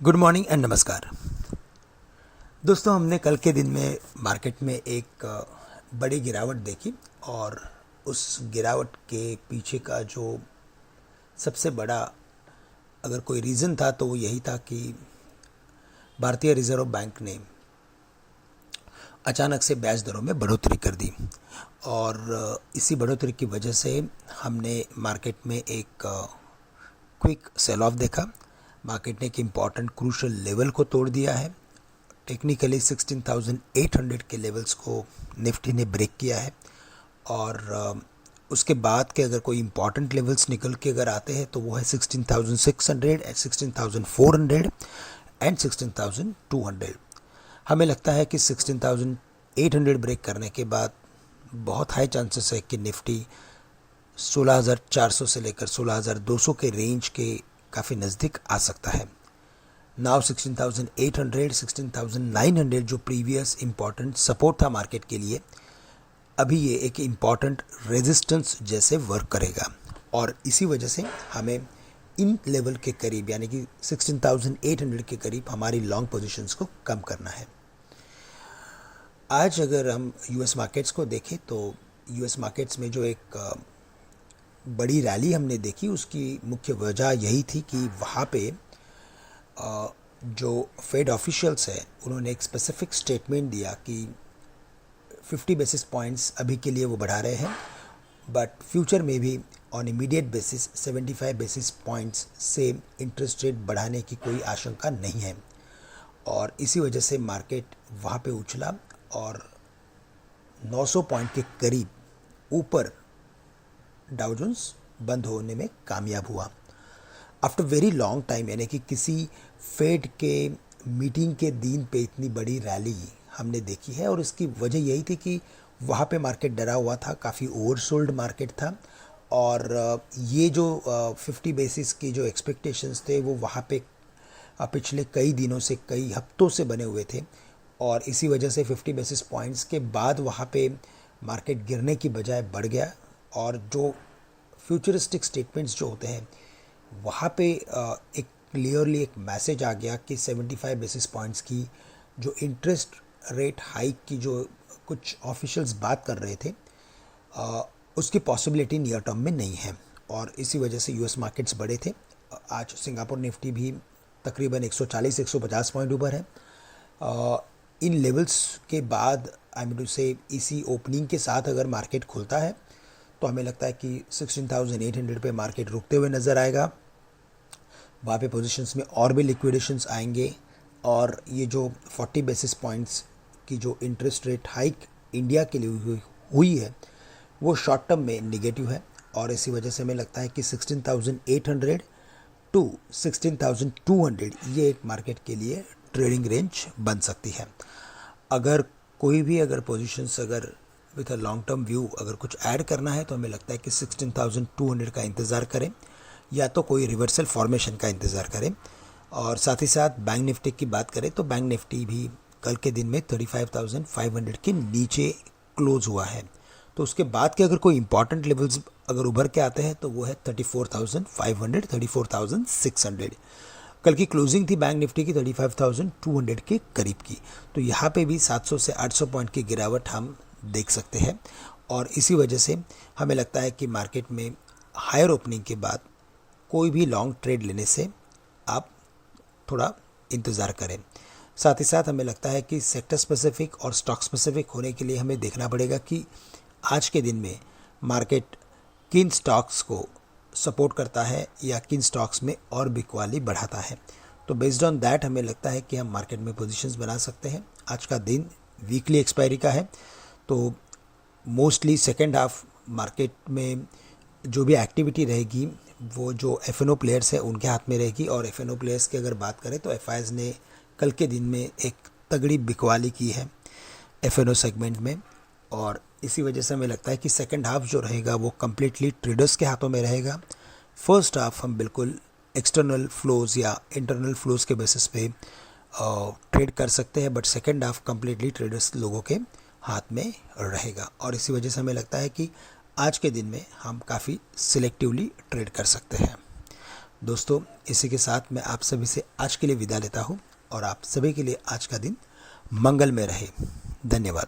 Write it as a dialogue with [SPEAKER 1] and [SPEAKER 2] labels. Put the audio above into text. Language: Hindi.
[SPEAKER 1] गुड मॉर्निंग एंड नमस्कार दोस्तों। हमने कल के दिन में मार्केट में एक बड़ी गिरावट देखी और उस गिरावट के पीछे का जो सबसे बड़ा अगर कोई रीज़न था तो वो यही था कि भारतीय रिजर्व बैंक ने अचानक से ब्याज दरों में बढ़ोतरी कर दी और इसी बढ़ोतरी की वजह से हमने मार्केट में एक क्विक सेल ऑफ देखा। मार्केट ने एक इम्पॉर्टेंट क्रूशल लेवल को तोड़ दिया है। टेक्निकली 16,800 के लेवल्स को निफ्टी ने ब्रेक किया है और उसके बाद के अगर कोई इम्पॉर्टेंट लेवल्स निकल के अगर आते हैं तो वो है 16,600 एंड 16,400 एंड 16,200। हमें लगता है कि 16,800 ब्रेक करने के बाद बहुत हाई चांसेस है कि निफ्टी 16,400 से लेकर 16,200 के रेंज के काफ़ी नज़दीक आ सकता है। नाउ 16,800 16,900 जो प्रीवियस इम्पॉर्टेंट सपोर्ट था मार्केट के लिए, अभी ये एक इम्पॉर्टेंट रेजिस्टेंस जैसे वर्क करेगा और इसी वजह से हमें इन लेवल के करीब यानी कि 16,800 के करीब हमारी लॉन्ग पोजीशंस को कम करना है। आज अगर हम यूएस मार्केट्स को देखें तो यूएस मार्केट्स में जो एक बड़ी रैली हमने देखी उसकी मुख्य वजह यही थी कि वहाँ पे जो फेड ऑफिशियल्स है उन्होंने एक स्पेसिफिक स्टेटमेंट दिया कि 50 बेसिस पॉइंट्स अभी के लिए वो बढ़ा रहे हैं, बट फ्यूचर में भी on immediate basis 75 basis points से इंटरेस्ट रेट बढ़ाने की कोई आशंका नहीं है और इसी वजह से मार्केट वहाँ पे उछला और 900 पॉइंट के करीब ऊपर डाउ जोन्स बंद होने में कामयाब हुआ आफ्टर वेरी लॉन्ग टाइम। यानी कि किसी फेड के मीटिंग के दिन पे इतनी बड़ी रैली हमने देखी है और इसकी वजह यही थी कि वहाँ पे मार्केट डरा हुआ था, काफ़ी ओवरसोल्ड मार्केट था और ये जो 50 बेसिस की जो एक्सपेक्टेशंस थे वो वहाँ पे पिछले कई दिनों से कई हफ्तों से बने हुए थे और इसी वजह से 50 बेसिस पॉइंट्स के बाद वहाँ पे मार्केट गिरने की बजाय बढ़ गया और जो फ्यूचरिस्टिक स्टेटमेंट्स जो होते हैं वहाँ पे एक क्लियरली एक मैसेज आ गया कि 75 बेसिस पॉइंट्स की जो इंटरेस्ट रेट हाइक की जो कुछ ऑफिशियल्स बात कर रहे थे उसकी पॉसिबिलिटी नियर टर्म में नहीं है और इसी वजह से यूएस मार्केट्स बढ़े थे। आज सिंगापुर निफ्टी भी तकरीबन 140-150 पॉइंट ऊपर है। इन लेवल्स के बाद आई मीन टू से इसी ओपनिंग के साथ अगर मार्केट खुलता है तो हमें लगता है कि 16,800 पे मार्केट रुकते हुए नज़र आएगा। वहाँ पे पोजीशंस में और भी लिक्विडेशंस आएंगे और ये जो 40 बेसिस पॉइंट्स की जो इंटरेस्ट रेट हाइक इंडिया के लिए हुई है वो शॉर्ट टर्म में निगेटिव है और इसी वजह से हमें लगता है कि 16,800 टू 16,200 ये एक मार्केट के लिए ट्रेडिंग रेंज बन सकती है। अगर कोई भी अगर पोजीशंस अगर with a long term view अगर कुछ ऐड करना है तो हमें लगता है कि 16,200 का इंतज़ार करें या तो कोई रिवर्सल फॉर्मेशन का इंतज़ार करें। और साथ ही साथ बैंक निफ्टी की बात करें तो बैंक निफ्टी भी कल के दिन में 35,500 के नीचे क्लोज हुआ है, तो उसके बाद के अगर कोई इंपॉर्टेंट लेवल्स अगर उभर के आते हैं तो वो है 34,500 34,600। कल की क्लोजिंग थी बैंक निफ्टी की 35,200 के करीब की, तो यहाँ पे भी 700 से 800 पॉइंट की गिरावट हम देख सकते हैं और इसी वजह से हमें लगता है कि मार्केट में हायर ओपनिंग के बाद कोई भी लॉन्ग ट्रेड लेने से आप थोड़ा इंतज़ार करें। साथ ही साथ हमें लगता है कि सेक्टर स्पेसिफिक और स्टॉक स्पेसिफिक होने के लिए हमें देखना पड़ेगा कि आज के दिन में मार्केट किन स्टॉक्स को सपोर्ट करता है या किन स्टॉक्स में और बिकवाली बढ़ाता है। तो बेस्ड ऑन दैट हमें लगता है कि हम मार्केट में पोजीशंस बना सकते हैं। आज का दिन वीकली एक्सपायरी का है तो मोस्टली सेकेंड हाफ मार्केट में जो भी एक्टिविटी रहेगी वो जो एफ.एन.ओ प्लेयर्स है उनके हाथ में रहेगी और एफ.एन.ओ प्लेयर्स की अगर बात करें तो एफ.आईज़ ने कल के दिन में एक तगड़ी बिकवाली की है एफ.एन.ओ सेगमेंट में और इसी वजह से हमें लगता है कि सेकेंड हाफ जो रहेगा वो कम्प्लीटली ट्रेडर्स के हाथों में रहेगा। फर्स्ट हाफ हम बिल्कुल एक्सटर्नल फ्लोज या इंटरनल फ्लोज के बेसिस पे ट्रेड कर सकते हैं, but second half completely traders लोगों के हाथ में रहेगा और इसी वजह से हमें लगता है कि आज के दिन में हम काफ़ी सिलेक्टिवली ट्रेड कर सकते हैं। दोस्तों, इसी के साथ मैं आप सभी से आज के लिए विदा लेता हूँ और आप सभी के लिए आज का दिन मंगलमय रहे। धन्यवाद।